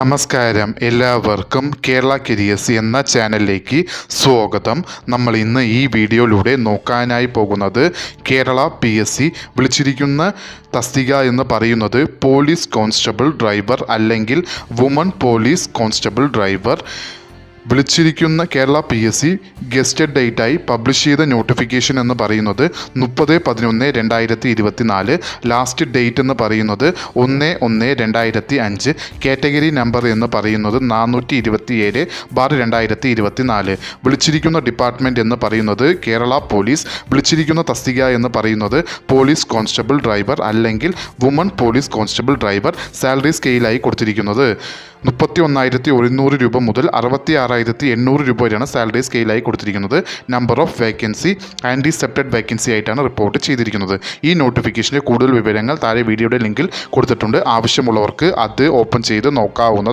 നമസ്കാരം, എല്ലാവർക്കും കേരള കരിയേഴ്സ് എന്ന ചാനലിലേക്ക് സ്വാഗതം. നമ്മൾ ഇന്ന് ഈ വീഡിയോയിലൂടെ നോക്കാനായി പോകുന്നത് കേരള PSC വിളിച്ചിരിക്കുന്ന തസ്തിക എന്ന് പറയുന്നത് പോലീസ് കോൺസ്റ്റബിൾ ഡ്രൈവർ അല്ലെങ്കിൽ വുമൺ പോലീസ് കോൺസ്റ്റബിൾ ഡ്രൈവർ. വിളിച്ചിരിക്കുന്ന കേരള PSC ഗസ്റ്റഡ് ഡേറ്റായി പബ്ലിഷ് ചെയ്ത നോട്ടിഫിക്കേഷൻ എന്ന് പറയുന്നത് 30/11/2024. ലാസ്റ്റ് ഡേറ്റ് എന്ന് പറയുന്നത് 1/1/2005. കാറ്റഗറി നമ്പർ എന്ന് പറയുന്നത് 427/2024. വിളിച്ചിരിക്കുന്ന ഡിപ്പാർട്ട്മെൻറ്റ് എന്ന് പറയുന്നത് കേരള പോലീസ്. വിളിച്ചിരിക്കുന്ന തസ്തിക എന്ന് പറയുന്നത് പോലീസ് കോൺസ്റ്റബിൾ ഡ്രൈവർ അല്ലെങ്കിൽ woman police constable driver. Salary സ്കെയിലായി കൊടുത്തിരിക്കുന്നത് 31,100 രൂപ മുതൽ 66,800 രൂപ വരെയാണ് സാലറി സ്കെയിലായി കൊടുത്തിരിക്കുന്നത്. നമ്പർ ഓഫ് വേക്കൻസി ആൻറ്റിസെപ്റ്റഡ് വേക്കൻസി ആയിട്ടാണ് റിപ്പോർട്ട് ചെയ്തിരിക്കുന്നത്. ഈ നോട്ടിഫിക്കേഷൻ്റെ കൂടുതൽ വിവരങ്ങൾ താഴെ വീഡിയോയുടെ ലിങ്കിൽ കൊടുത്തിട്ടുണ്ട്. ആവശ്യമുള്ളവർക്ക് അത് ഓപ്പൺ ചെയ്ത് നോക്കാവുന്നതാണ്.